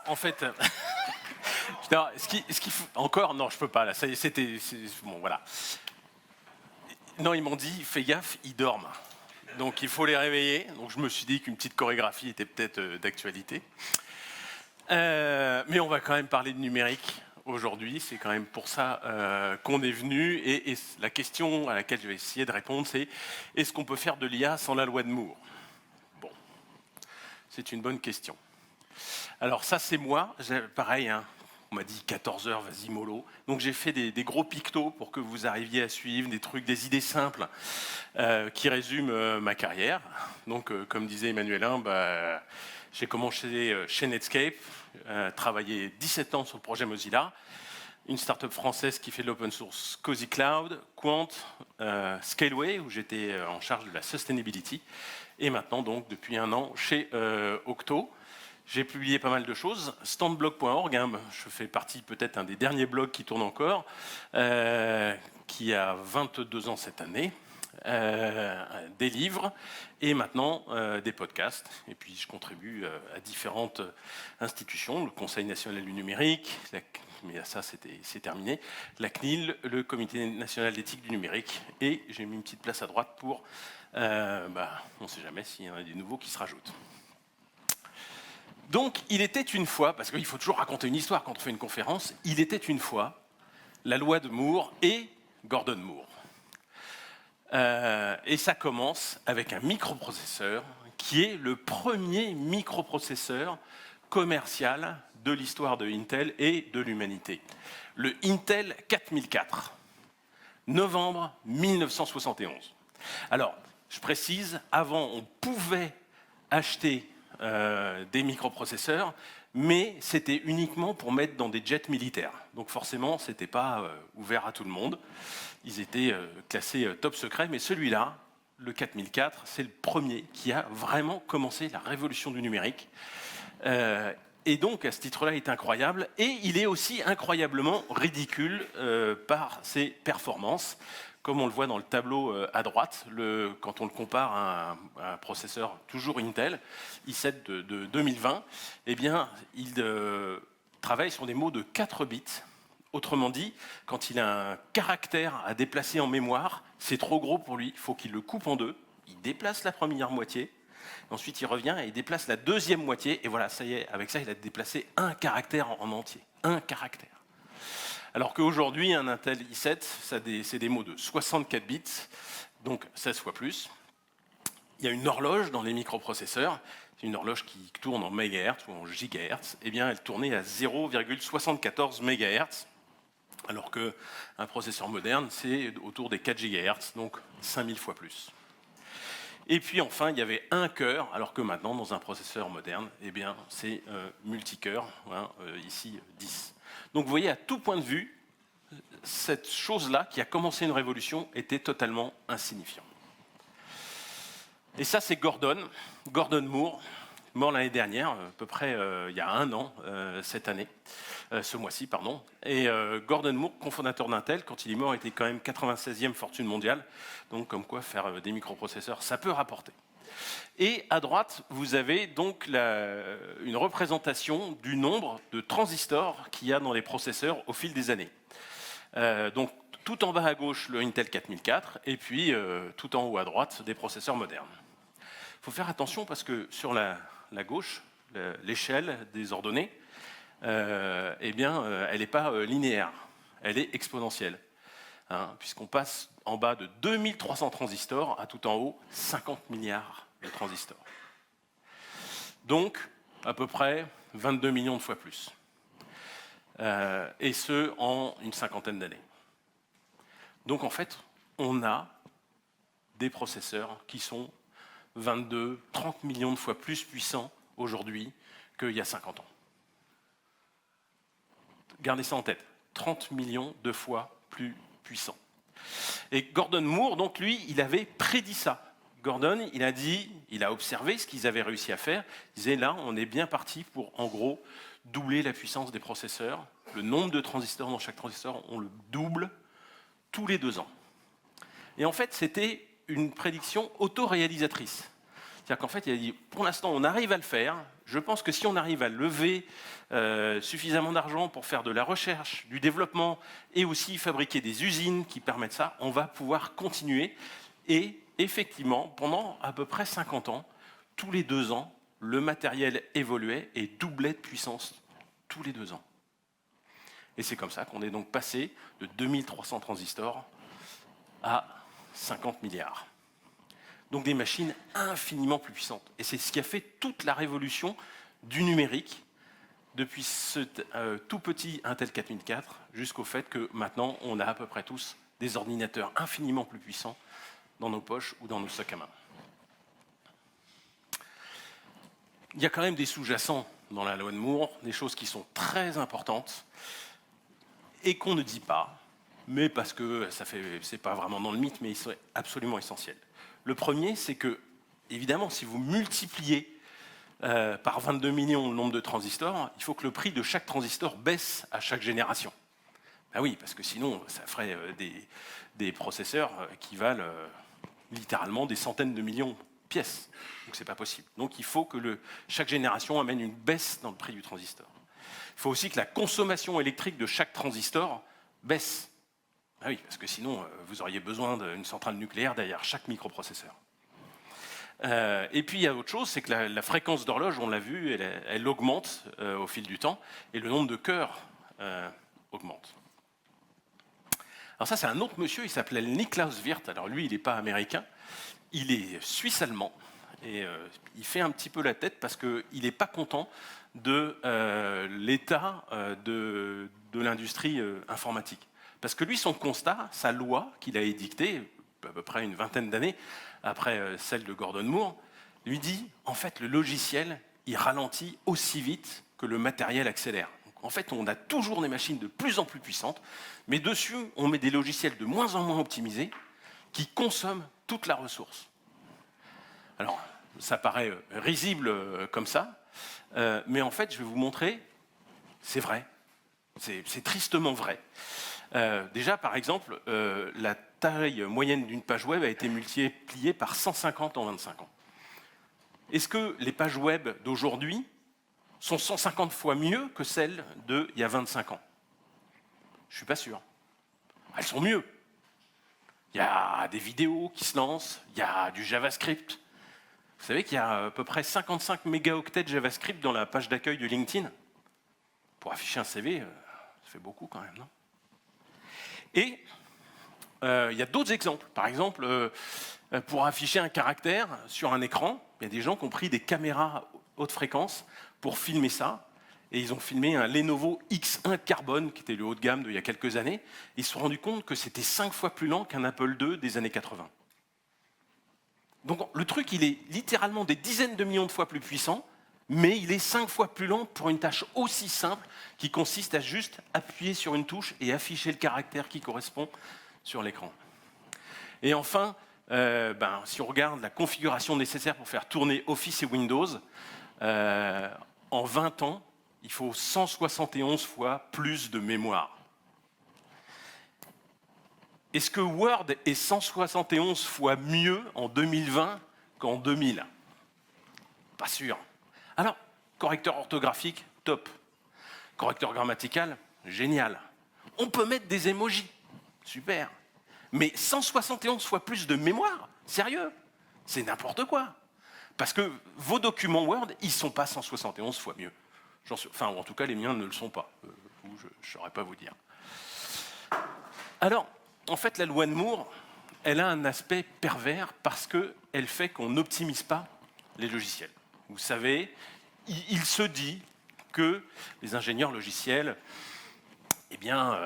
en fait, non, ce qui encore, non, je peux pas. Là, ça y est, bon, voilà. Non, ils m'ont dit, fais gaffe, ils dorment. Donc il faut les réveiller. Donc je me suis dit qu'une petite chorégraphie était peut-être d'actualité. Mais on va quand même parler de numérique aujourd'hui. C'est quand même pour ça qu'on est venu. Et la question à laquelle je vais essayer de répondre, c'est est-ce qu'on peut faire de l'IA sans la loi de Moore? Bon, c'est une bonne question. Alors ça, c'est moi. Pareil, hein. On m'a dit 14 heures, vas-y mollo. Donc j'ai fait des gros pictos pour que vous arriviez à suivre, des trucs, des idées simples qui résument ma carrière. Donc comme disait Emmanuelin, j'ai commencé chez Netscape, travaillé 17 ans sur le projet Mozilla, une start-up française qui fait de l'open source, Cozy Cloud, Quant, Scaleway, où j'étais en charge de la sustainability, et maintenant donc depuis un an chez Octo. J'ai publié pas mal de choses. Standblog.org, hein, je fais partie peut-être un des derniers blogs qui tourne encore, qui a 22 ans cette année, des livres et maintenant des podcasts. Et puis je contribue à différentes institutions, le Conseil national du numérique, mais ça c'est terminé, la CNIL, le Comité national d'éthique du numérique, et j'ai mis une petite place à droite pour, on ne sait jamais s'il y en a des nouveaux qui se rajoutent. Donc, il était une fois, parce qu'il faut toujours raconter une histoire quand on fait une conférence, il était une fois la loi de Moore et Gordon Moore. Et ça commence avec un microprocesseur qui est le premier microprocesseur commercial de l'histoire de Intel et de l'humanité. Le Intel 4004, novembre 1971. Alors, je précise, avant, on pouvait acheter des microprocesseurs, mais c'était uniquement pour mettre dans des jets militaires. Donc forcément, ce n'était pas ouvert à tout le monde. Ils étaient classés top secret, mais celui-là, le 4004, c'est le premier qui a vraiment commencé la révolution du numérique. Et donc, à ce titre-là, il est incroyable. Et il est aussi incroyablement ridicule par ses performances. Comme on le voit dans le tableau à droite, quand on le compare à un processeur toujours Intel, i7 de 2020, eh bien, il travaille sur des mots de 4 bits. Autrement dit, quand il a un caractère à déplacer en mémoire, c'est trop gros pour lui, il faut qu'il le coupe en deux. Il déplace la première moitié, ensuite il revient et il déplace la deuxième moitié, et voilà, ça y est, avec ça, il a déplacé un caractère en entier. Un caractère. Alors qu'aujourd'hui, un Intel i7, c'est des mots de 64 bits, donc 16 fois plus. Il y a une horloge dans les microprocesseurs, c'est une horloge qui tourne en mégahertz ou en gigahertz, eh bien elle tournait à 0,74 mégahertz, alors qu'un processeur moderne, c'est autour des 4 gigahertz, donc 5000 fois plus. Et puis enfin, il y avait un cœur, alors que maintenant, dans un processeur moderne, eh bien, c'est multicœur, hein, ici 10. Donc vous voyez, à tout point de vue, cette chose-là, qui a commencé une révolution, était totalement insignifiante. Et ça, c'est Gordon Moore, mort l'année dernière, à peu près il y a un an, ce mois-ci, pardon. Et Gordon Moore, cofondateur d'Intel, quand il est mort, était quand même 96e fortune mondiale. Donc comme quoi, faire des microprocesseurs, ça peut rapporter. Et à droite, vous avez donc une représentation du nombre de transistors qu'il y a dans les processeurs au fil des années. Donc tout en bas à gauche, le Intel 4004, et puis tout en haut à droite, des processeurs modernes. Il faut faire attention parce que sur la gauche, l'échelle des ordonnées, eh bien, elle n'est pas linéaire, elle est exponentielle. Hein, puisqu'on passe en bas de 2300 transistors à tout en haut 50 milliards de transistors. Donc, à peu près 22 millions de fois plus. Et ce, en une cinquantaine d'années. Donc, en fait, on a des processeurs qui sont 22, 30 millions de fois plus puissants aujourd'hui qu'il y a 50 ans. Gardez ça en tête, 30 millions de fois plus puissants. Et Gordon Moore, donc lui, il avait prédit ça. Gordon, il a observé ce qu'ils avaient réussi à faire. Il disait là, on est bien parti pour, en gros, doubler la puissance des processeurs. Le nombre de transistors dans chaque transistor, on le double tous les 2 ans. Et en fait, c'était une prédiction autoréalisatrice. C'est-à-dire qu'en fait, il a dit, pour l'instant, on arrive à le faire. Je pense que si on arrive à lever suffisamment d'argent pour faire de la recherche, du développement et aussi fabriquer des usines qui permettent ça, on va pouvoir continuer. Et effectivement, pendant à peu près 50 ans, tous les 2 ans, le matériel évoluait et doublait de puissance tous les 2 ans. Et c'est comme ça qu'on est donc passé de 2300 transistors à 50 milliards. Donc des machines infiniment plus puissantes. Et c'est ce qui a fait toute la révolution du numérique, depuis ce tout petit Intel 4004 jusqu'au fait que maintenant on a à peu près tous des ordinateurs infiniment plus puissants dans nos poches ou dans nos sacs à main. Il y a quand même des sous-jacents dans la loi de Moore, des choses qui sont très importantes et qu'on ne dit pas, mais parce que c'est pas vraiment dans le mythe, mais ils sont absolument essentiels. Le premier, c'est que, évidemment, si vous multipliez par 22 millions le nombre de transistors, il faut que le prix de chaque transistor baisse à chaque génération. Ben oui, parce que sinon, ça ferait des processeurs qui valent littéralement des centaines de millions de pièces. Donc c'est pas possible. Donc il faut que chaque génération amène une baisse dans le prix du transistor. Il faut aussi que la consommation électrique de chaque transistor baisse. Ah oui, parce que sinon, vous auriez besoin d'une centrale nucléaire derrière chaque microprocesseur. Et puis il y a autre chose, c'est que la fréquence d'horloge, on l'a vu, elle augmente au fil du temps, et le nombre de cœurs augmente. Alors ça, c'est un autre monsieur, il s'appelait Niklaus Wirth. Alors lui, il n'est pas américain, il est suisse-allemand, et il fait un petit peu la tête parce qu'il n'est pas content de l'état de l'industrie informatique. Parce que lui, son constat, sa loi qu'il a édictée, à peu près une vingtaine d'années après celle de Gordon Moore, lui dit, en fait, le logiciel, il ralentit aussi vite que le matériel accélère. Donc, en fait, on a toujours des machines de plus en plus puissantes, mais dessus, on met des logiciels de moins en moins optimisés qui consomment toute la ressource. Alors, ça paraît risible comme ça, mais en fait, je vais vous montrer, c'est vrai, c'est tristement vrai. Déjà, par exemple, la taille moyenne d'une page web a été multipliée par 150 en 25 ans. Est-ce que les pages web d'aujourd'hui sont 150 fois mieux que celles d'il y a 25 ans? Je ne suis pas sûr. Elles sont mieux. Il y a des vidéos qui se lancent, il y a du JavaScript. Vous savez qu'il y a à peu près 55 mégaoctets de JavaScript dans la page d'accueil de LinkedIn. Pour afficher un CV, ça fait beaucoup quand même, non? Et il y a d'autres exemples. Par exemple, pour afficher un caractère sur un écran, il y a des gens qui ont pris des caméras haute fréquence pour filmer ça. Et ils ont filmé un Lenovo X1 Carbone, qui était le haut de gamme d'il y a quelques années. Ils se sont rendus compte que c'était 5 fois plus lent qu'un Apple II des années 80. Donc le truc, il est littéralement des dizaines de millions de fois plus puissant, mais il est 5 fois plus lent pour une tâche aussi simple qui consiste à juste appuyer sur une touche et afficher le caractère qui correspond sur l'écran. Et enfin, si on regarde la configuration nécessaire pour faire tourner Office et Windows, en 20 ans, il faut 171 fois plus de mémoire. Est-ce que Word est 171 fois mieux en 2020 qu'en 2000? Pas sûr. Alors, correcteur orthographique, top. Correcteur grammatical, génial. On peut mettre des emojis, super. Mais 171 fois plus de mémoire, sérieux? C'est n'importe quoi. Parce que vos documents Word, ils ne sont pas 171 fois mieux. Enfin, en tout cas, les miens ne le sont pas. Je ne saurais pas vous dire. Alors, en fait, la loi de Moore, elle a un aspect pervers parce qu'elle fait qu'on n'optimise pas les logiciels. Vous savez, il se dit que les ingénieurs logiciels, eh bien,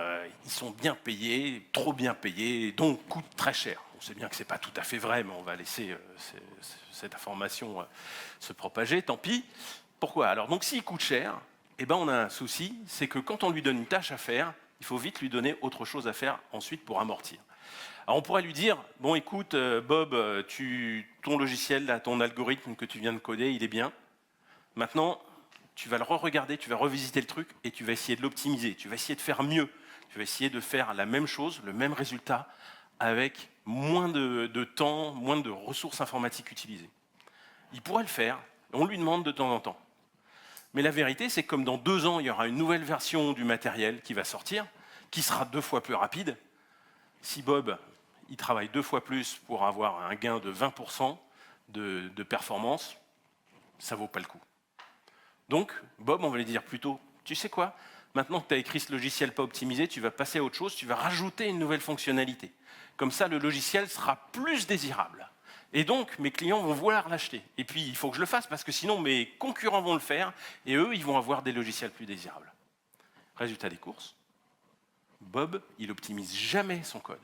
ils sont bien payés, trop bien payés, donc coûtent très cher. On sait bien que ce n'est pas tout à fait vrai, mais on va laisser cette information se propager, tant pis. Pourquoi? Alors, donc, s'il coûte cher, eh ben, on a un souci, c'est que quand on lui donne une tâche à faire, il faut vite lui donner autre chose à faire ensuite pour amortir. Alors, on pourrait lui dire, bon, écoute, Bob, ton logiciel, là, ton algorithme que tu viens de coder, il est bien. Maintenant, tu vas le re-regarder, tu vas revisiter le truc et tu vas essayer de l'optimiser. Tu vas essayer de faire mieux. Tu vas essayer de faire la même chose, le même résultat, avec moins de temps, moins de ressources informatiques utilisées. Il pourrait le faire, on lui demande de temps en temps. Mais la vérité, c'est que comme dans 2 ans, il y aura une nouvelle version du matériel qui va sortir, qui sera 2 fois plus rapide, si Bob il travaille 2 fois plus pour avoir un gain de 20% de performance, ça ne vaut pas le coup. Donc, Bob, on va lui dire plutôt, tu sais quoi, maintenant que tu as écrit ce logiciel pas optimisé, tu vas passer à autre chose, tu vas rajouter une nouvelle fonctionnalité. Comme ça, le logiciel sera plus désirable. Et donc, mes clients vont vouloir l'acheter. Et puis, il faut que je le fasse, parce que sinon, mes concurrents vont le faire, et eux, ils vont avoir des logiciels plus désirables. Résultat des courses, Bob, il n'optimise jamais son code.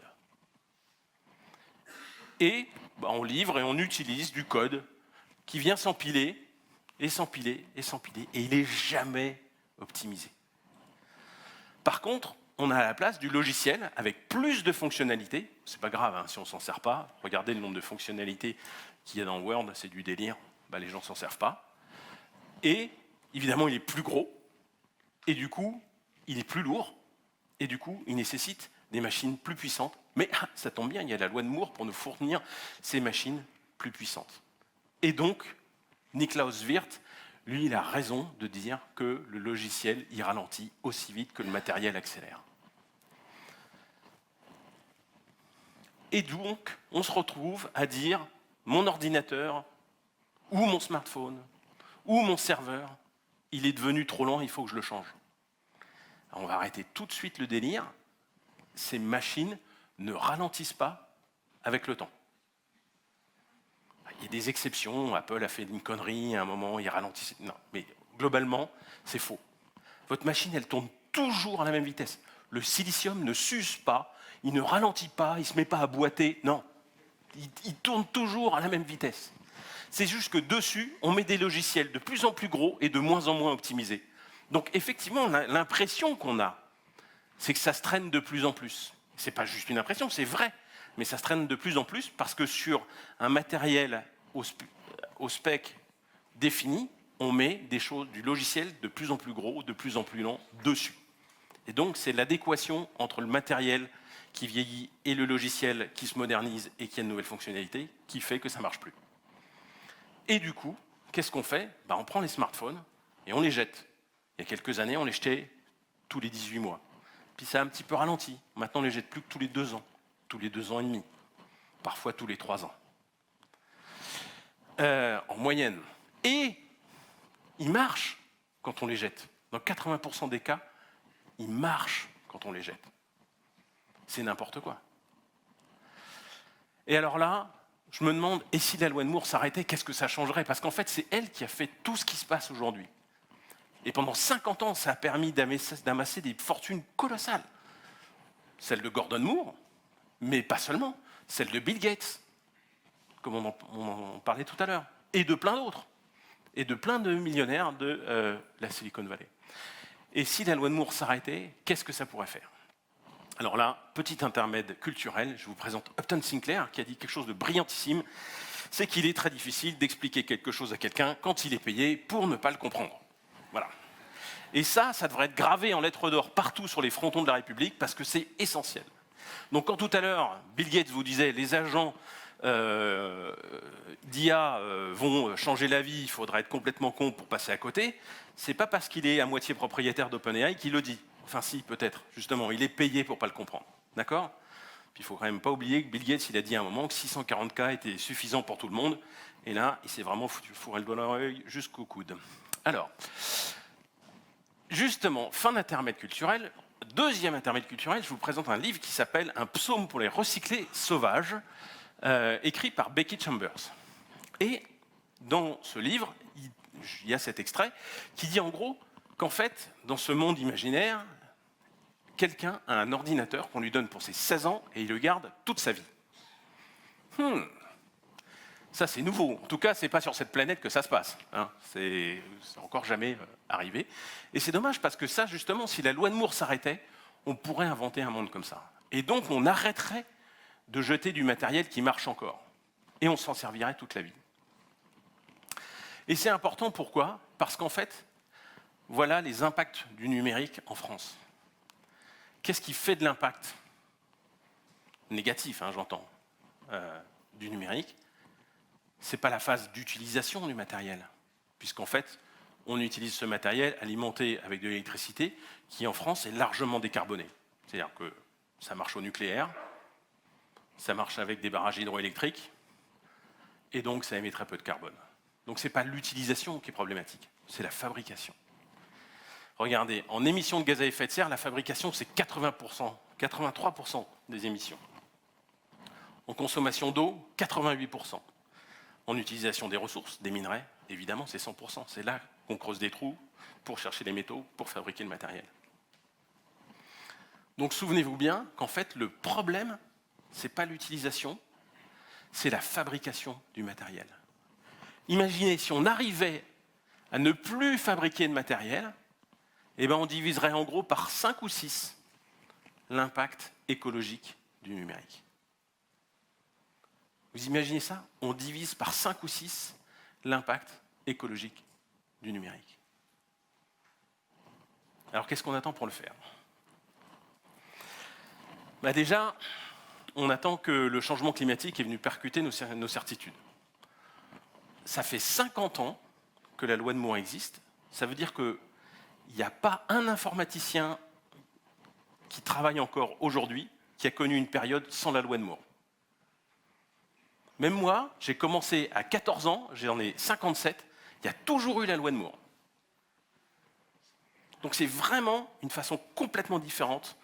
Et on livre et on utilise du code qui vient s'empiler, et s'empiler, et s'empiler, et il n'est jamais optimisé. Par contre, on a à la place du logiciel avec plus de fonctionnalités. C'est pas grave si on s'en sert pas. Regardez le nombre de fonctionnalités qu'il y a dans Word, c'est du délire. Les gens s'en servent pas. Et évidemment, il est plus gros. Et du coup, il est plus lourd. Et du coup, il nécessite des machines plus puissantes. Mais ça tombe bien, il y a la loi de Moore pour nous fournir ces machines plus puissantes. Et donc, Niklaus Wirth, lui, il a raison de dire que le logiciel, il ralentit aussi vite que le matériel accélère. Et donc, on se retrouve à dire, mon ordinateur, ou mon smartphone, ou mon serveur, il est devenu trop lent, il faut que je le change. Alors, on va arrêter tout de suite le délire. Ces machines ne ralentissent pas avec le temps. Il y a des exceptions, Apple a fait une connerie, à un moment, il ralentissait. Non, mais globalement, c'est faux. Votre machine, elle tourne toujours à la même vitesse. Le silicium ne s'use pas, il ne ralentit pas, il ne se met pas à boiter. Non, il tourne toujours à la même vitesse. C'est juste que dessus, on met des logiciels de plus en plus gros et de moins en moins optimisés. Donc effectivement, l'impression qu'on a, c'est que ça se traîne de plus en plus. Ce n'est pas juste une impression, c'est vrai. Mais ça se traîne de plus en plus parce que sur un matériel au spec défini, on met des choses, du logiciel de plus en plus gros, de plus en plus lent dessus. Et donc, c'est l'adéquation entre le matériel qui vieillit et le logiciel qui se modernise et qui a de nouvelles fonctionnalités qui fait que ça ne marche plus. Et du coup, qu'est-ce qu'on fait ? On prend les smartphones et on les jette. Il y a quelques années, on les jetait tous les 18 mois. Puis ça a un petit peu ralenti. Maintenant, on les jette plus que tous les 2 ans. Tous les 2 ans et demi, parfois tous les 3 ans, en moyenne. Et ils marchent quand on les jette. Dans 80% des cas, ils marchent quand on les jette. C'est n'importe quoi. Et alors là, je me demande, et si la loi de Moore s'arrêtait, qu'est-ce que ça changerait ? Parce qu'en fait, c'est elle qui a fait tout ce qui se passe aujourd'hui. Et pendant 50 ans, ça a permis d'amasser des fortunes colossales. Celle de Gordon Moore, mais pas seulement, celle de Bill Gates, comme on en parlait tout à l'heure, et de plein d'autres, et de plein de millionnaires de la Silicon Valley. Et si la loi de Moore s'arrêtait, qu'est-ce que ça pourrait faire ? Alors là, petit intermède culturel, je vous présente Upton Sinclair, qui a dit quelque chose de brillantissime, c'est qu'il est très difficile d'expliquer quelque chose à quelqu'un quand il est payé pour ne pas le comprendre. Voilà. Et ça devrait être gravé en lettres d'or partout sur les frontons de la République, parce que c'est essentiel. Donc quand tout à l'heure, Bill Gates vous disait les agents d'IA vont changer la vie, il faudra être complètement con pour passer à côté, c'est pas parce qu'il est à moitié propriétaire d'OpenAI qu'il le dit. Enfin si, peut-être, justement, il est payé pour pas le comprendre. D'accord ? Puis il faut quand même pas oublier que Bill Gates, il a dit à un moment que 640K était suffisant pour tout le monde, et là, il s'est vraiment fourré le doigt dans l'œil jusqu'au coude. Alors, justement, fin d'intermède culturel. Deuxième intermède culturel, je vous présente un livre qui s'appelle « Un psaume pour les recyclés sauvages », écrit par Becky Chambers. Et dans ce livre, il y a cet extrait qui dit en gros qu'en fait, dans ce monde imaginaire, quelqu'un a un ordinateur qu'on lui donne pour ses 16 ans et il le garde toute sa vie. Ça, c'est nouveau. En tout cas, ce n'est pas sur cette planète que ça se passe. Hein. C'est encore jamais arrivé. Et c'est dommage parce que ça, justement, si la loi de Moore s'arrêtait, on pourrait inventer un monde comme ça. Et donc, on arrêterait de jeter du matériel qui marche encore. Et on s'en servirait toute la vie. Et c'est important, pourquoi ? Parce qu'en fait, voilà les impacts du numérique en France. Qu'est-ce qui fait de l'impact négatif, j'entends, du numérique ? Ce n'est pas la phase d'utilisation du matériel, puisqu'en fait, on utilise ce matériel alimenté avec de l'électricité qui, en France, est largement décarboné. C'est-à-dire que ça marche au nucléaire, ça marche avec des barrages hydroélectriques, et donc ça émet très peu de carbone. Donc ce n'est pas l'utilisation qui est problématique, c'est la fabrication. Regardez, en émissions de gaz à effet de serre, la fabrication, c'est 80%, 83% des émissions. En consommation d'eau, 88%. En utilisation des ressources, des minerais, évidemment, c'est 100%. C'est là qu'on creuse des trous pour chercher les métaux, pour fabriquer le matériel. Donc souvenez-vous bien qu'en fait, le problème, ce n'est pas l'utilisation, c'est la fabrication du matériel. Imaginez si on arrivait à ne plus fabriquer de matériel, eh ben on diviserait en gros par 5 ou 6 l'impact écologique du numérique. Vous imaginez ça? On divise par 5 ou 6 l'impact écologique du numérique. Alors qu'est-ce qu'on attend pour le faire? Bah déjà, on attend que le changement climatique est venu percuter nos certitudes. Ça fait 50 ans que la loi de Moore existe. Ça veut dire qu'il n'y a pas un informaticien qui travaille encore aujourd'hui qui a connu une période sans la loi de Moore. Même moi, j'ai commencé à 14 ans, j'en ai 57, il y a toujours eu la loi de Moore. Donc c'est vraiment une façon complètement différente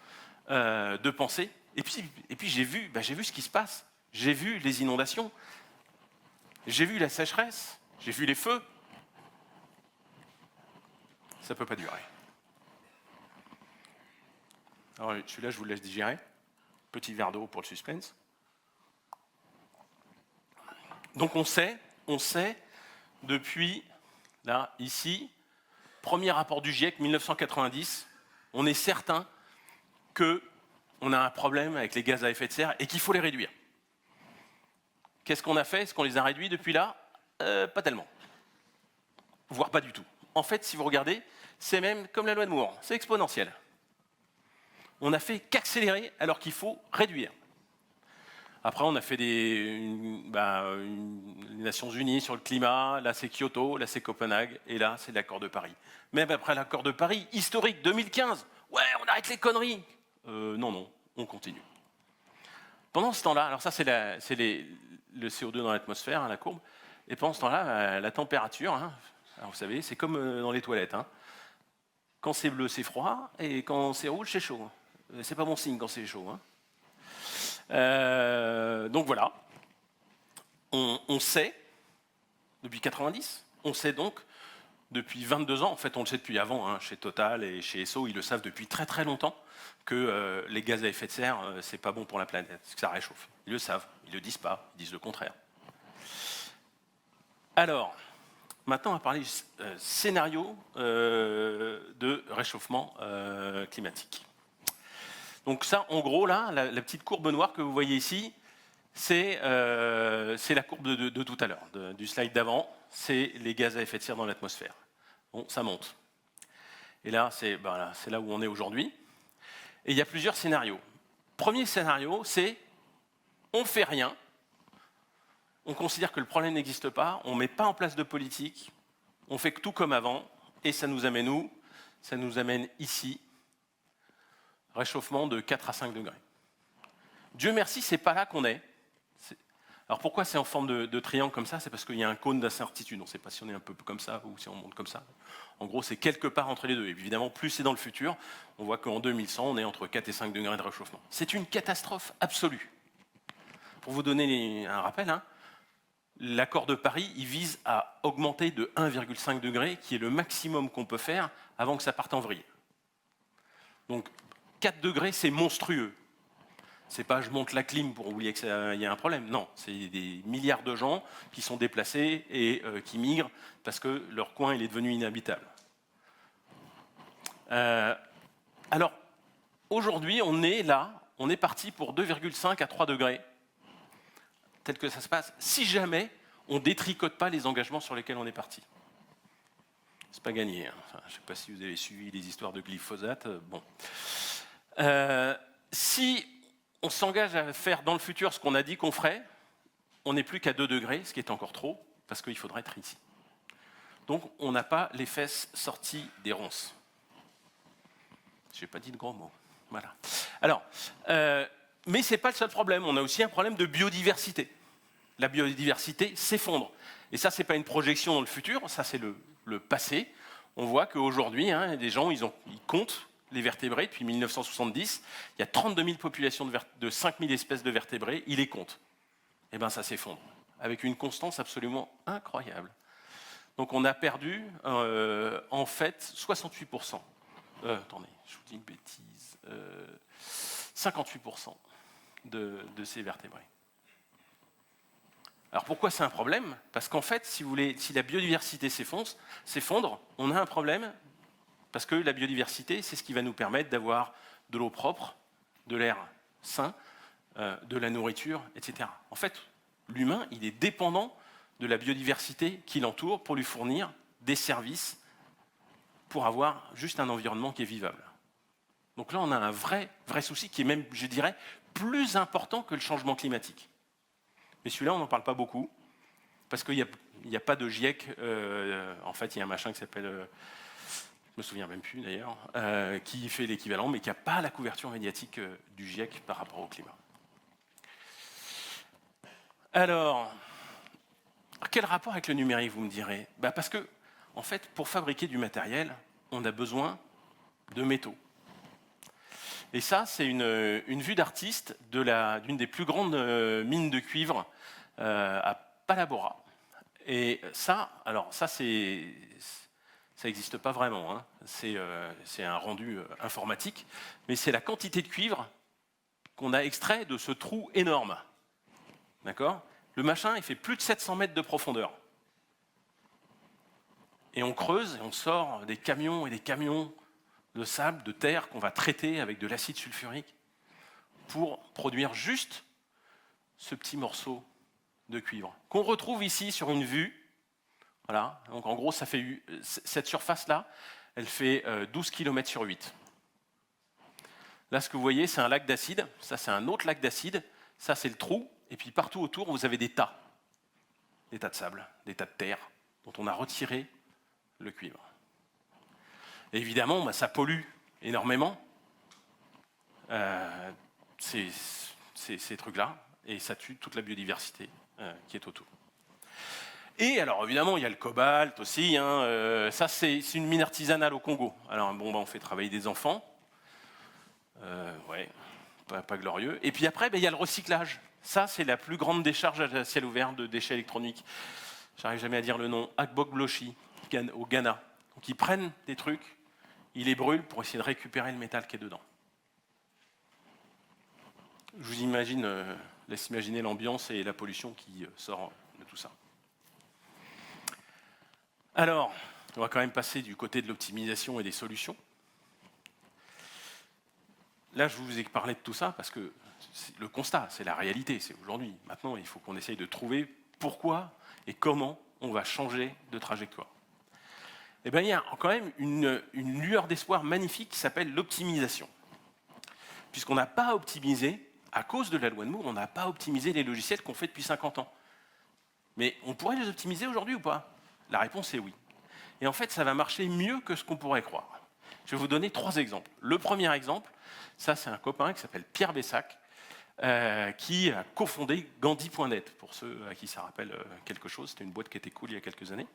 de penser. Et puis j'ai vu ce qui se passe. J'ai vu les inondations, j'ai vu la sécheresse, j'ai vu les feux. Ça ne peut pas durer. Alors celui-là, je vous le laisse digérer. Petit verre d'eau pour le suspense. Donc on sait depuis, là, ici, premier rapport du GIEC, 1990, on est certain qu'on a un problème avec les gaz à effet de serre et qu'il faut les réduire. Qu'est-ce qu'on a fait? Est-ce qu'on les a réduits depuis là? Pas tellement. Voire pas du tout. En fait, si vous regardez, c'est même comme la loi de Moore, c'est exponentiel. On n'a fait qu'accélérer alors qu'il faut réduire. Après, on a fait les Nations Unies sur le climat, là c'est Kyoto, là c'est Copenhague, et là c'est l'accord de Paris. Même après l'accord de Paris, historique, 2015, ouais, on arrête les conneries. Non, on continue. Pendant ce temps-là, alors ça c'est le CO2 dans l'atmosphère, hein, la courbe, et pendant ce temps-là, la température, hein, alors vous savez, c'est comme dans les toilettes. Hein. Quand c'est bleu, c'est froid, et quand c'est rouge, c'est chaud. C'est pas bon signe quand c'est chaud. Hein. Donc voilà, on sait, depuis 90, on sait donc, depuis 22 ans, en fait on le sait depuis avant, hein, chez Total et chez Esso, ils le savent depuis très très longtemps, que les gaz à effet de serre, c'est pas bon pour la planète, parce que ça réchauffe. Ils le savent, ils le disent pas, ils disent le contraire. Alors, maintenant on va parler scénario de réchauffement climatique. Donc ça, en gros, là, la petite courbe noire que vous voyez ici, c'est la courbe de tout à l'heure, du slide d'avant. C'est les gaz à effet de serre dans l'atmosphère. Bon, ça monte. Et là, c'est là où on est aujourd'hui. Et il y a plusieurs scénarios. Premier scénario, c'est on ne fait rien, on considère que le problème n'existe pas, on ne met pas en place de politique, on fait tout comme avant, et ça nous amène où? Ça nous amène ici, réchauffement de 4 à 5 degrés. Dieu merci, c'est pas là qu'on est. Alors pourquoi c'est en forme de triangle comme ça? C'est parce qu'il y a un cône d'incertitude. On ne sait pas si on est un peu comme ça ou si on monte comme ça. En gros, c'est quelque part entre les deux. Et évidemment, plus c'est dans le futur, on voit qu'en 2100, on est entre 4 et 5 degrés de réchauffement. C'est une catastrophe absolue. Pour vous donner un rappel, hein, l'accord de Paris, il vise à augmenter de 1,5 degré, qui est le maximum qu'on peut faire avant que ça parte en vrille. Donc 4 degrés, c'est monstrueux. C'est pas je monte la clim pour oublier qu'il y a un problème. Non, c'est des milliards de gens qui sont déplacés et qui migrent parce que leur coin il est devenu inhabitable. Alors, aujourd'hui, on est là, on est parti pour 2,5 à 3 degrés, tel que ça se passe, si jamais on ne détricote pas les engagements sur lesquels on est parti. C'est pas gagné. Hein. Enfin, je ne sais pas si vous avez suivi les histoires de glyphosate. Bon. Si on s'engage à faire dans le futur ce qu'on a dit qu'on ferait, on n'est plus qu'à 2 degrés, ce qui est encore trop, parce qu'il faudrait être ici. Donc, on n'a pas les fesses sorties des ronces. Je n'ai pas dit de gros mots. Voilà. Alors, mais ce n'est pas le seul problème. On a aussi un problème de biodiversité. La biodiversité s'effondre. Et ça, ce n'est pas une projection dans le futur, ça, c'est le passé. On voit qu'aujourd'hui, des gens, ils comptent les vertébrés depuis 1970. Il y a 32 000 populations de 5 000 espèces de vertébrés. Ils les comptent. Eh bien, ça s'effondre. Avec une constance absolument incroyable. Donc on a perdu, en fait, 68%. Attendez, je vous dis une bêtise. 58% de ces vertébrés. Alors pourquoi c'est un problème? Parce qu'en fait, si vous voulez, si la biodiversité s'effondre, on a un problème, parce que la biodiversité, c'est ce qui va nous permettre d'avoir de l'eau propre, de l'air sain, de la nourriture, etc. En fait, l'humain, il est dépendant de la biodiversité qui l'entoure pour lui fournir des services pour avoir juste un environnement qui est vivable. Donc là, on a un vrai souci qui est même, je dirais, plus important que le changement climatique. Mais celui-là, on n'en parle pas beaucoup, parce qu'il n'y a pas de GIEC. En fait, il y a un machin qui s'appelle, je ne me souviens même plus d'ailleurs, qui fait l'équivalent, mais qui n'a pas la couverture médiatique du GIEC par rapport au climat. Alors, quel rapport avec le numérique, vous me direz? Parce que, en fait, pour fabriquer du matériel, on a besoin de métaux. Et ça, c'est une vue d'artiste d'une des plus grandes mines de cuivre à Palabora. Et ça, ça n'existe pas vraiment. C'est un rendu informatique, mais c'est la quantité de cuivre qu'on a extrait de ce trou énorme. D'accord? Le machin, il fait plus de 700 mètres de profondeur. Et on creuse et on sort des camions et des camions de sable, de terre qu'on va traiter avec de l'acide sulfurique pour produire juste ce petit morceau de cuivre qu'on retrouve ici sur une vue. Voilà. Donc en gros, ça fait, cette surface-là, elle fait 12 km sur 8. Là, ce que vous voyez, c'est un lac d'acide. Ça, c'est un autre lac d'acide. Ça, c'est le trou. Et puis partout autour, vous avez des tas de sable, des tas de terre dont on a retiré le cuivre. Et évidemment, ça pollue énormément ces trucs-là, et ça tue toute la biodiversité qui est autour. Et alors évidemment, il y a le cobalt aussi. Ça, c'est une mine artisanale au Congo. Alors on fait travailler des enfants. Ouais, pas glorieux. Et puis après, il y a le recyclage. Ça, c'est la plus grande décharge à ciel ouvert de déchets électroniques. J'arrive jamais à dire le nom. Agbogloshi, au Ghana. Donc ils prennent des trucs, ils les brûlent pour essayer de récupérer le métal qui est dedans. Je vous laisse imaginer l'ambiance et la pollution qui sort de tout ça. Alors, on va quand même passer du côté de l'optimisation et des solutions. Là, je vous ai parlé de tout ça parce que le constat, c'est la réalité, c'est aujourd'hui. Maintenant, il faut qu'on essaye de trouver pourquoi et comment on va changer de trajectoire. Eh bien, il y a quand même une lueur d'espoir magnifique qui s'appelle l'optimisation. Puisqu'on n'a pas optimisé, à cause de la loi de Moore, on n'a pas optimisé les logiciels qu'on fait depuis 50 ans. Mais on pourrait les optimiser aujourd'hui ou pas? La réponse est oui. Et en fait, ça va marcher mieux que ce qu'on pourrait croire. Je vais vous donner 3 exemples. Le premier exemple, ça c'est un copain qui s'appelle Pierre Bessac, qui a cofondé Gandhi.net, pour ceux à qui ça rappelle quelque chose. C'était une boîte qui était cool il y a quelques années.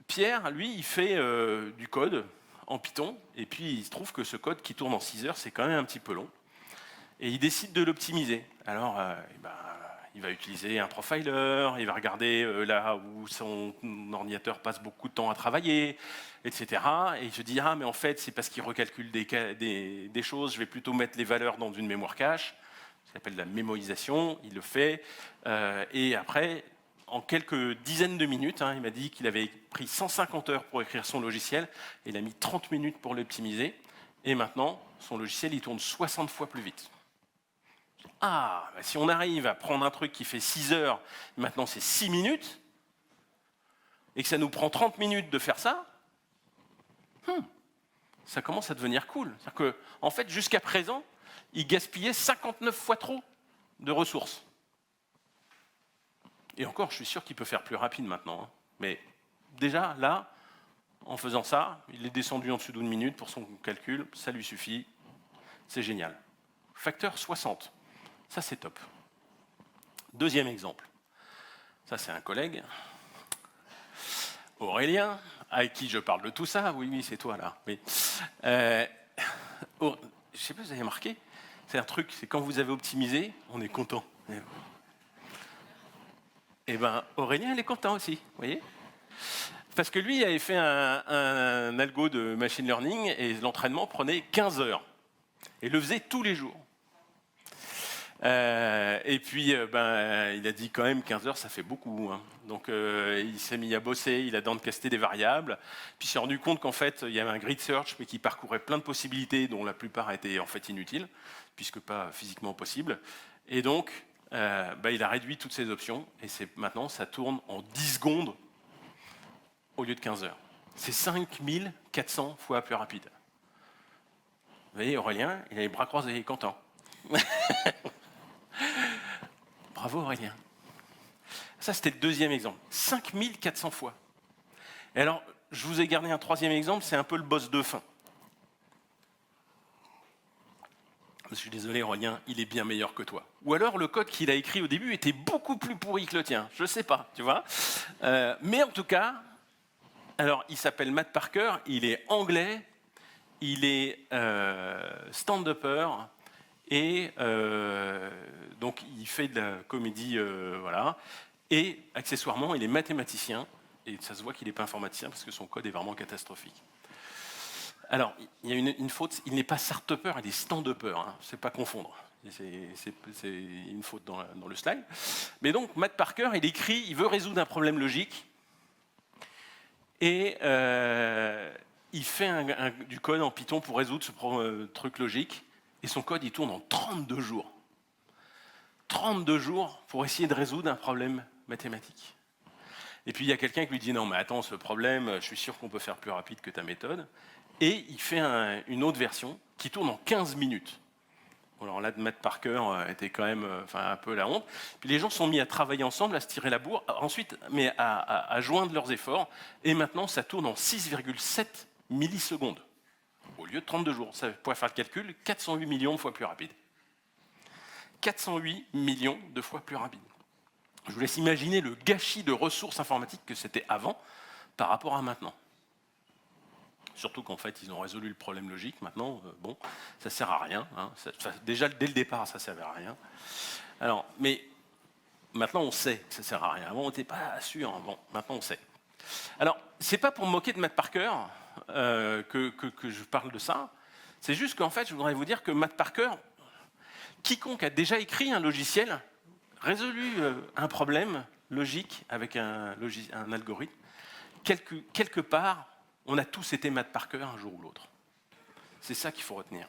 Pierre, lui, il fait du code en Python, et puis il se trouve que ce code qui tourne en 6 heures, c'est quand même un petit peu long. Et il décide de l'optimiser. Alors, il va utiliser un profiler, il va regarder là où son ordinateur passe beaucoup de temps à travailler, etc. Et il se dit, mais en fait, c'est parce qu'il recalcule des choses, je vais plutôt mettre les valeurs dans une mémoire cache. Ça s'appelle la mémorisation, il le fait. Et après, en quelques dizaines de minutes, il m'a dit qu'il avait pris 150 heures pour écrire son logiciel, et il a mis 30 minutes pour l'optimiser. Et maintenant, son logiciel, il tourne 60 fois plus vite. Si on arrive à prendre un truc qui fait 6 heures, maintenant c'est 6 minutes, et que ça nous prend 30 minutes de faire ça, ça commence à devenir cool. C'est-à-dire qu'en fait, jusqu'à présent, il gaspillait 59 fois trop de ressources. Et encore, je suis sûr qu'il peut faire plus rapide maintenant. Hein. Mais déjà, là, en faisant ça, il est descendu en dessous d'une minute pour son calcul, ça lui suffit, c'est génial. Facteur 60, ça c'est top. Deuxième exemple, ça c'est un collègue, Aurélien, avec qui je parle de tout ça, oui, c'est toi là. Oui. Je ne sais pas si vous avez remarqué, c'est un truc, c'est quand vous avez optimisé, on est content. Et bien, Aurélien, il est content aussi, vous voyez ? Parce que lui, il avait fait un algo de machine learning et l'entraînement prenait 15 heures. Et le faisait tous les jours. Et puis, il a dit quand même 15 heures, ça fait beaucoup. Hein. Donc, il s'est mis à bosser, il a downcasté des variables. Puis, il s'est rendu compte qu'en fait, il y avait un grid search, mais qui parcourait plein de possibilités, dont la plupart étaient en fait inutiles, puisque pas physiquement possibles. Et donc, il a réduit toutes ces options. Et maintenant, ça tourne en 10 secondes au lieu de 15 heures. C'est 5400 fois plus rapide. Vous voyez, Aurélien, il a les bras croisés, il est content. Bravo Aurélien. Ça, c'était le deuxième exemple. 5400 fois. Et alors, je vous ai gardé un troisième exemple, c'est un peu le boss de fin. Je suis désolé Aurélien, il est bien meilleur que toi. Ou alors le code qu'il a écrit au début était beaucoup plus pourri que le tien. Je ne sais pas, tu vois. Mais en tout cas, alors il s'appelle Matt Parker, il est anglais, il est stand-upper, et donc il fait de la comédie, voilà. Et accessoirement, il est mathématicien, et ça se voit qu'il n'est pas informaticien parce que son code est vraiment catastrophique. Alors, il y a une faute, il n'est pas start-upper, il est stand-upper, hein, c'est pas confondre. C'est une faute dans le slide. Mais donc, Matt Parker, il écrit, il veut résoudre un problème logique, et il fait du code en Python pour résoudre ce truc logique, et son code, il tourne en 32 jours. 32 jours pour essayer de résoudre un problème mathématique. Et puis, il y a quelqu'un qui lui dit « Non, mais attends, ce problème, je suis sûr qu'on peut faire plus rapide que ta méthode. » Et il fait une autre version qui tourne en 15 minutes. Alors là, Matt Parker était quand même un peu la honte. Puis les gens sont mis à travailler ensemble, à se tirer la bourre, ensuite, mais à joindre leurs efforts. Et maintenant, ça tourne en 6,7 millisecondes. Au lieu de 32 jours. Ça pourrait faire le calcul, 408 millions de fois plus rapide. 408 millions de fois plus rapide. Je vous laisse imaginer le gâchis de ressources informatiques que c'était avant par rapport à maintenant. Surtout qu'en fait, ils ont résolu le problème logique. Maintenant, ça ne sert à rien. Hein. Déjà, dès le départ, ça ne servait à rien. Alors, mais maintenant, on sait que ça ne sert à rien. Avant, on n'était pas sûr. Bon, maintenant, on sait. Alors, ce n'est pas pour me moquer de Matt Parker que je parle de ça. C'est juste qu'en fait, je voudrais vous dire que Matt Parker, quiconque a déjà écrit un logiciel, résolu un problème logique avec un algorithme, quelque part, on a tous été Matt Parker un jour ou l'autre. C'est ça qu'il faut retenir.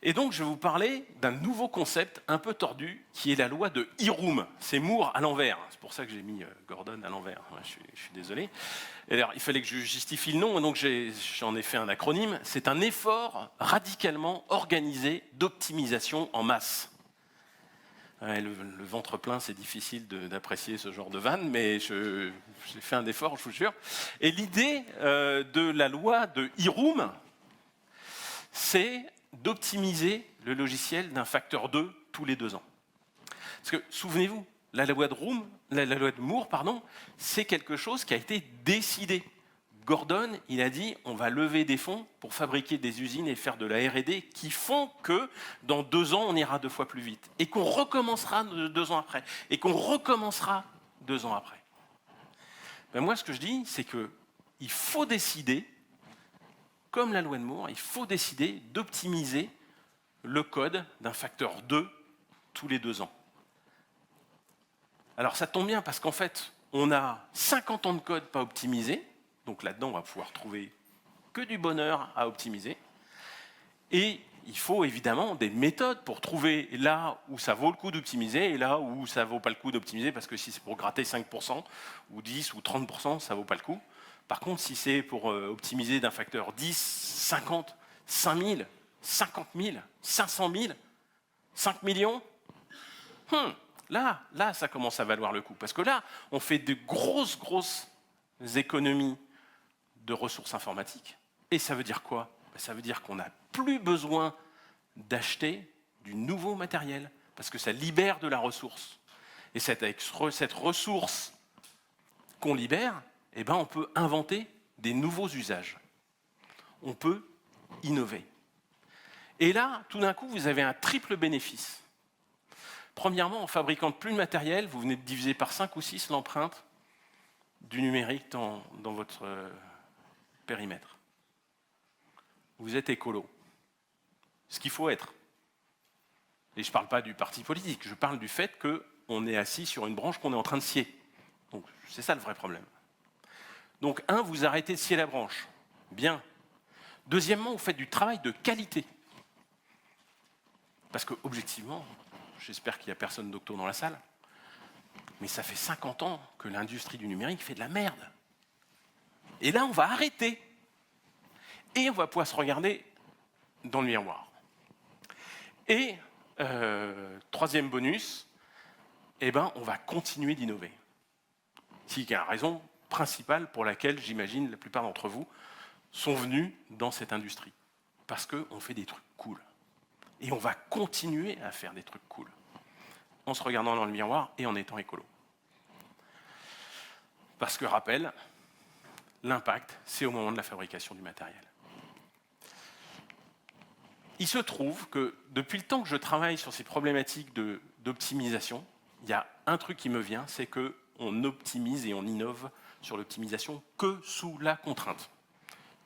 Et donc, je vais vous parler d'un nouveau concept un peu tordu, qui est la loi de Hiroum. C'est Moore à l'envers. C'est pour ça que j'ai mis Gordon à l'envers. Ouais, je suis désolé. Et alors, il fallait que je justifie le nom, donc j'en ai fait un acronyme. C'est un effort radicalement organisé d'optimisation en masse. Ouais, le ventre plein, c'est difficile d'apprécier ce genre de vanne, mais j'ai fait un effort, je vous jure. Et l'idée de la loi de Hiroum, c'est d'optimiser le logiciel d'un facteur 2 tous les 2 ans. Parce que, souvenez-vous, la loi de Moore, c'est quelque chose qui a été décidé. Gordon, il a dit, on va lever des fonds pour fabriquer des usines et faire de la R&D qui font que dans 2 ans, on ira 2 fois plus vite. Et qu'on recommencera 2 ans après. Et qu'on recommencera 2 ans après. Ben moi, ce que je dis, c'est qu'il faut décider, comme la loi de Moore, il faut décider d'optimiser le code d'un facteur 2 tous les 2 ans. Alors ça tombe bien parce qu'en fait, on a 50 ans de code pas optimisé. Donc là-dedans, on va pouvoir trouver que du bonheur à optimiser. Et il faut évidemment des méthodes pour trouver là où ça vaut le coup d'optimiser et là où ça ne vaut pas le coup d'optimiser, parce que si c'est pour gratter 5%, ou 10 ou 30%, ça ne vaut pas le coup. Par contre, si c'est pour optimiser d'un facteur 10, 50, 5000, 50 000, 500 000, 5 millions? Là, ça commence à valoir le coup. Parce que là, on fait de grosses économies de ressources informatiques. Et ça veut dire quoi? Ça veut dire qu'on n'a plus besoin d'acheter du nouveau matériel, parce que ça libère de la ressource. Et avec cette ressource qu'on libère, eh ben, on peut inventer des nouveaux usages. On peut innover. Et là, tout d'un coup, vous avez un triple bénéfice. Premièrement, en fabriquant plus de matériel, vous venez de diviser par 5 ou 6 l'empreinte du numérique dans votre périmètre. Vous êtes écolo. Ce qu'il faut être. Et je ne parle pas du parti politique, je parle du fait qu'on est assis sur une branche qu'on est en train de scier. Donc c'est ça le vrai problème. Donc vous arrêtez de scier la branche. Bien. Deuxièmement, vous faites du travail de qualité. Parce que, objectivement, j'espère qu'il n'y a personne d'octo dans la salle, mais ça fait 50 ans que l'industrie du numérique fait de la merde. Et là, on va arrêter. Et on va pouvoir se regarder dans le miroir. Et, troisième bonus, on va continuer d'innover. C'est la raison principale pour laquelle, j'imagine, la plupart d'entre vous sont venus dans cette industrie. Parce qu'on fait des trucs cool. Et on va continuer à faire des trucs cool. En se regardant dans le miroir et en étant écolo. Parce que, rappel, l'impact, c'est au moment de la fabrication du matériel. Il se trouve que depuis le temps que je travaille sur ces problématiques d'optimisation, il y a un truc qui me vient, c'est qu'on optimise et on innove sur l'optimisation que sous la contrainte,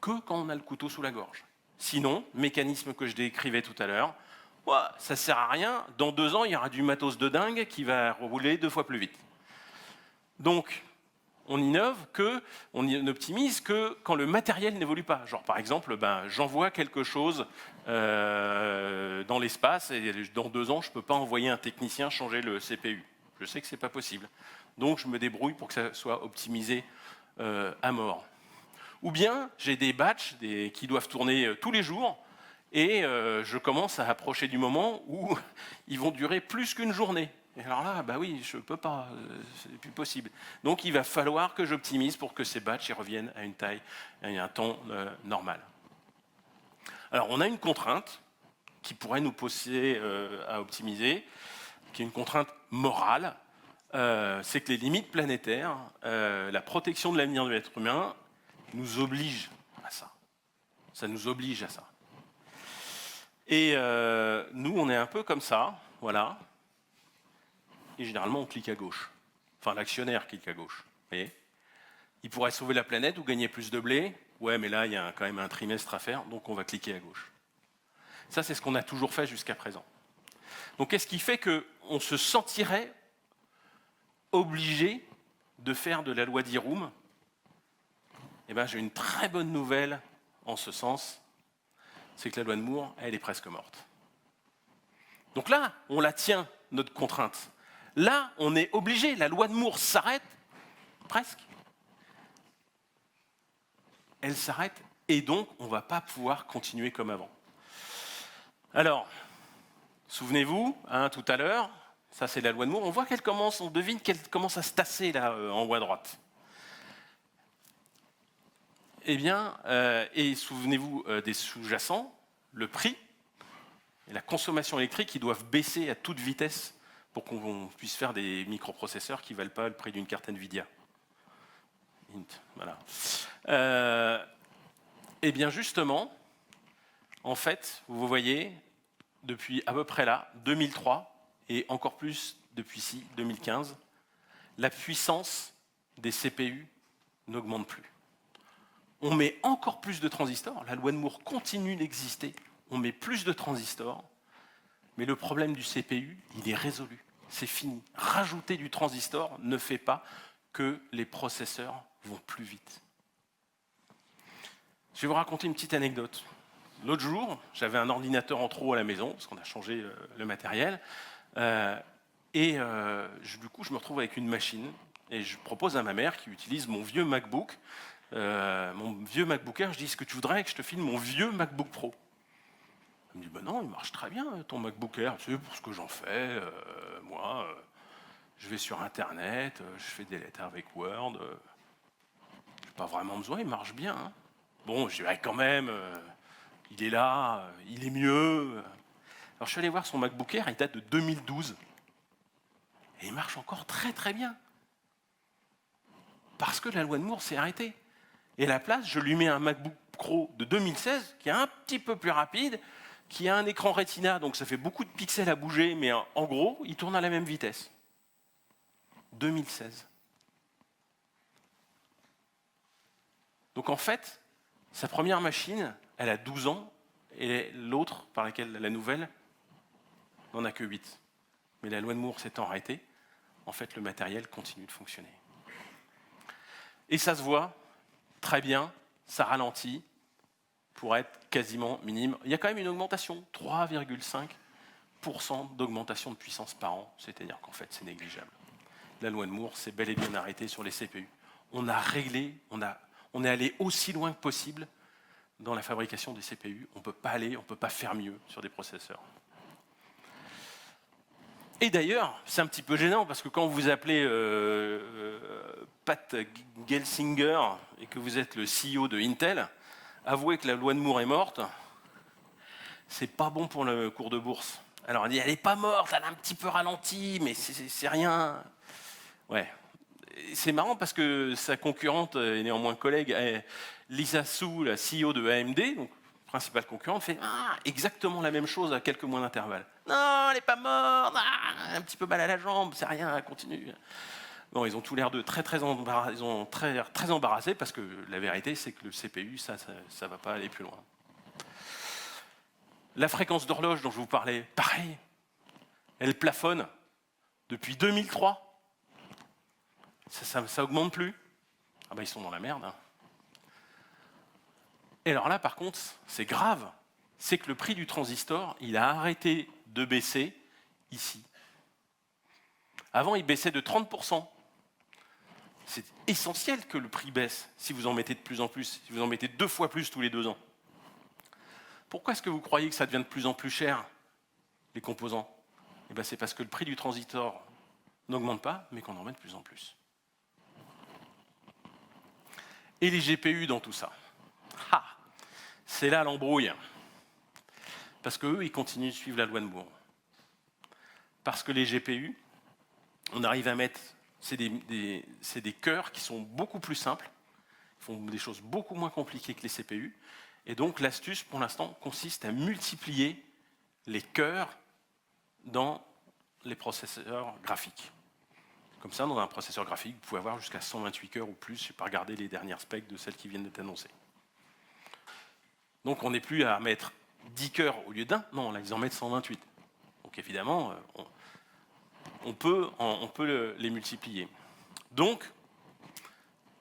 que quand on a le couteau sous la gorge. Sinon, mécanisme que je décrivais tout à l'heure, ça ne sert à rien, dans 2 ans, il y aura du matos de dingue qui va rouler 2 fois plus vite. Donc, on innove, on optimise que quand le matériel n'évolue pas. Genre, par exemple, j'envoie quelque chose dans l'espace et dans 2 ans, je ne peux pas envoyer un technicien changer le CPU. Je sais que ce n'est pas possible. Donc, je me débrouille pour que ça soit optimisé à mort. Ou bien, j'ai des batchs qui doivent tourner tous les jours et je commence à approcher du moment où ils vont durer plus qu'une journée. Et alors là, oui, je ne peux pas, c'est plus possible. Donc il va falloir que j'optimise pour que ces batchs reviennent à une taille et un temps normal. Alors on a une contrainte qui pourrait nous pousser à optimiser, qui est une contrainte morale, c'est que les limites planétaires, la protection de l'avenir de l'être humain, nous obligent à ça. Ça nous oblige à ça. Et nous, on est un peu comme ça, voilà. Et généralement, on clique à gauche. Enfin, l'actionnaire clique à gauche. Vous voyez ? Il pourrait sauver la planète ou gagner plus de blé. Ouais, mais là, il y a quand même un trimestre à faire, donc on va cliquer à gauche. Ça, c'est ce qu'on a toujours fait jusqu'à présent. Donc, qu'est-ce qui fait qu'on se sentirait obligé de faire de la loi d'Iroum ? J'ai une très bonne nouvelle en ce sens, c'est que la loi de Moore, elle est presque morte. Donc là, on la tient, notre contrainte. Là, on est obligé, la loi de Moore s'arrête, presque. Elle s'arrête, et donc, on ne va pas pouvoir continuer comme avant. Alors, souvenez-vous, tout à l'heure, ça c'est la loi de Moore, on voit qu'elle commence, on devine qu'elle commence à se tasser là, en haut à droite. Et souvenez-vous des sous-jacents, le prix et la consommation électrique qui doivent baisser à toute vitesse pour qu'on puisse faire des microprocesseurs qui ne valent pas le prix d'une carte Nvidia. Voilà. Justement, en fait, vous voyez, depuis à peu près là, 2003, et encore plus depuis 2015, la puissance des CPU n'augmente plus. On met encore plus de transistors, la loi de Moore continue d'exister, on met plus de transistors, mais le problème du CPU, il est résolu, c'est fini. Rajouter du transistor ne fait pas que les processeurs vont plus vite. Je vais vous raconter une petite anecdote. L'autre jour, j'avais un ordinateur en trop à la maison, parce qu'on a changé le matériel, du coup, je me retrouve avec une machine, et je propose à ma mère qui utilise mon vieux MacBook, mon vieux MacBook Air, je dis, est-ce que tu voudrais que je te file mon vieux MacBook Pro ? Il me dit, non, il marche très bien, ton MacBook Air. Tu sais, pour ce que j'en fais, moi, je vais sur Internet, je fais des lettres avec Word. J'ai pas vraiment besoin, il marche bien. Hein. Bon, je dirais quand même, il est là, il est mieux. Alors je suis allé voir son MacBook Air, il date de 2012. Et il marche encore très très bien. Parce que la loi de Moore s'est arrêtée. Et à la place, je lui mets un MacBook Pro de 2016 qui est un petit peu plus rapide, qui a un écran Retina, donc ça fait beaucoup de pixels à bouger, mais en gros, il tourne à la même vitesse. 2016. Donc en fait, sa première machine, elle a 12 ans, et l'autre, par laquelle la nouvelle, n'en a que 8. Mais la loi de Moore s'étant arrêtée, en fait, le matériel continue de fonctionner. Et ça se voit très bien, ça ralentit pour être quasiment minime. Il y a quand même une augmentation, 3,5% d'augmentation de puissance par an, c'est-à-dire qu'en fait, c'est négligeable. La loi de Moore s'est bel et bien arrêtée sur les CPU. On a réglé, on est allé aussi loin que possible dans la fabrication des CPU. On ne peut pas aller, on ne peut pas faire mieux sur des processeurs. Et d'ailleurs, c'est un petit peu gênant parce que quand vous appelez Pat Gelsinger et que vous êtes le CEO de Intel, avouez que la loi de Moore est morte, c'est pas bon pour le cours de bourse. Alors on dit, elle n'est pas morte, elle a un petit peu ralenti, mais c'est rien. Ouais. C'est marrant parce que sa concurrente et néanmoins collègue, Lisa Su, la CEO de AMD, donc principale concurrente, fait exactement la même chose à quelques mois d'intervalle. Non, elle n'est pas morte, un petit peu mal à la jambe, c'est rien, elle continue. Bon, ils ont tout l'air de très embarrassés parce que la vérité, c'est que le CPU, ça ne va pas aller plus loin. La fréquence d'horloge dont je vous parlais, pareil, elle plafonne depuis 2003. Ça augmente plus. Ah ben ils sont dans la merde. Hein. Et alors là, par contre, c'est grave. C'est que le prix du transistor, il a arrêté de baisser ici. Avant, il baissait de 30%. C'est essentiel que le prix baisse si vous en mettez de plus en plus, si vous en mettez 2 fois plus tous les 2 ans. Pourquoi est-ce que vous croyez que ça devient de plus en plus cher, les composants ? Eh bien, c'est parce que le prix du transistor n'augmente pas, mais qu'on en met de plus en plus. Et les GPU dans tout ça. C'est là l'embrouille. Parce qu'eux, ils continuent de suivre la loi de Moore. Parce que les GPU, on arrive à mettre... C'est des cœurs qui sont beaucoup plus simples, ils font des choses beaucoup moins compliquées que les CPU. Et donc l'astuce, pour l'instant, consiste à multiplier les cœurs dans les processeurs graphiques. Comme ça, dans un processeur graphique, vous pouvez avoir jusqu'à 128 cœurs ou plus. Je n'ai pas regardé les dernières specs de celles qui viennent d'être annoncées. Donc on n'est plus à mettre 10 cœurs au lieu d'un, non, là ils en mettent 128. Donc évidemment, on peut les multiplier. Donc,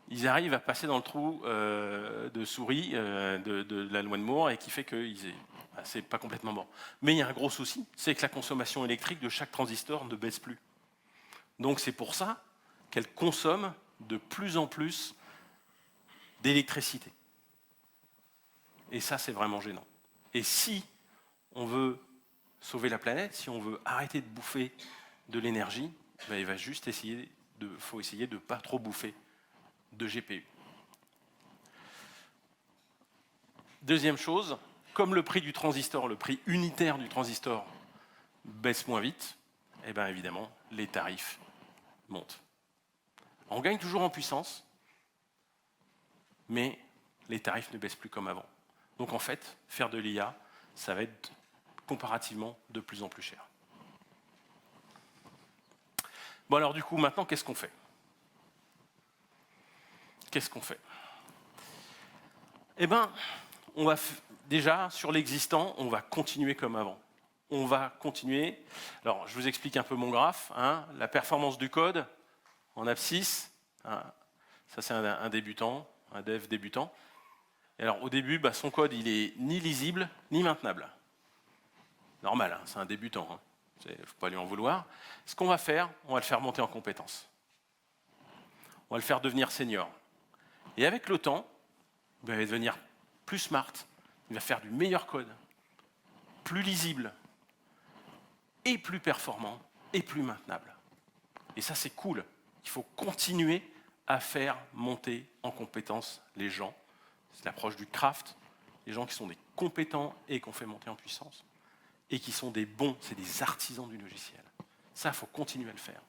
ils arrivent à passer dans le trou de souris de la loi de Moore et qui fait que c'est pas complètement mort. Mais il y a un gros souci, c'est que la consommation électrique de chaque transistor ne baisse plus. Donc c'est pour ça qu'elle consomme de plus en plus d'électricité. Et ça, c'est vraiment gênant. Et si on veut sauver la planète, si on veut arrêter de bouffer de l'énergie, ben, il va juste faut essayer de ne pas trop bouffer de GPU. Deuxième chose, comme le prix du transistor, le prix unitaire du transistor baisse moins vite, eh bien évidemment, les tarifs montent. On gagne toujours en puissance, mais les tarifs ne baissent plus comme avant. Donc en fait, faire de l'IA, ça va être comparativement de plus en plus cher. Bon alors du coup, maintenant, qu'est-ce qu'on fait ? Qu'est-ce qu'on fait ? Eh bien, on va déjà, sur l'existant, on va continuer comme avant. On va continuer. Alors, je vous explique un peu mon graphe. Hein, la performance du code en abscisse. Hein, ça, c'est un débutant, un dev débutant. Et alors, au début, son code, il est ni lisible, ni maintenable. Normal, hein, c'est un débutant. Hein. Il ne faut pas lui en vouloir. Ce qu'on va faire, on va le faire monter en compétences. On va le faire devenir senior. Et avec le temps, il va devenir plus smart, il va faire du meilleur code. plus lisible, et plus performant, et plus maintenable. Et ça, c'est cool. Il faut continuer à faire monter en compétence les gens. C'est l'approche du craft, les gens qui sont des compétents et qu'on fait monter en puissance, et qui sont des bons, c'est des artisans du logiciel. Ça, il faut continuer à le faire.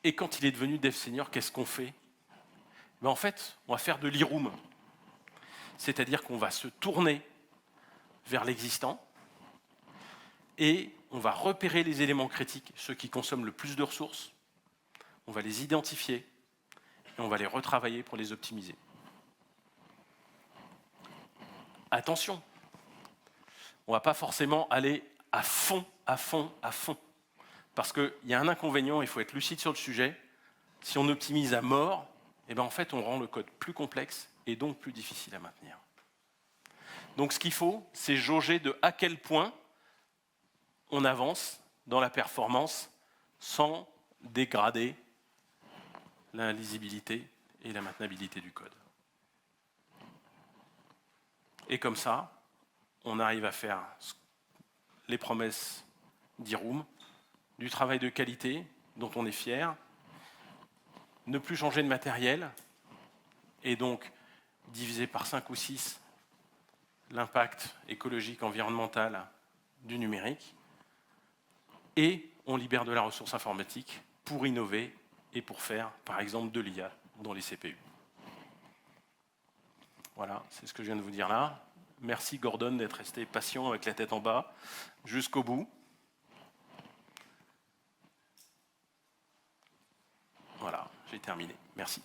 Et quand il est devenu dev senior, qu'est-ce qu'on fait? Ben en fait, on va faire de l'e-room. C'est-à-dire qu'on va se tourner vers l'existant et on va repérer les éléments critiques, ceux qui consomment le plus de ressources, on va les identifier et on va les retravailler pour les optimiser. Attention, on ne va pas forcément aller à fond, parce qu'il y a un inconvénient, il faut être lucide sur le sujet. Si on optimise à mort, eh ben en fait, on rend le code plus complexe et donc plus difficile à maintenir. Donc ce qu'il faut, c'est jauger de à quel point on avance dans la performance sans dégrader la lisibilité et la maintenabilité du code. Et comme ça, on arrive à faire les promesses d'e-room, du travail de qualité dont on est fier, ne plus changer de matériel, et donc diviser par 5 ou 6 l'impact écologique, environnemental du numérique, et on libère de la ressource informatique pour innover et pour faire, par exemple, de l'IA dans les CPU. Voilà, c'est ce que je viens de vous dire là. Merci Gordon d'être resté patient avec la tête en bas jusqu'au bout. Voilà, j'ai terminé. Merci.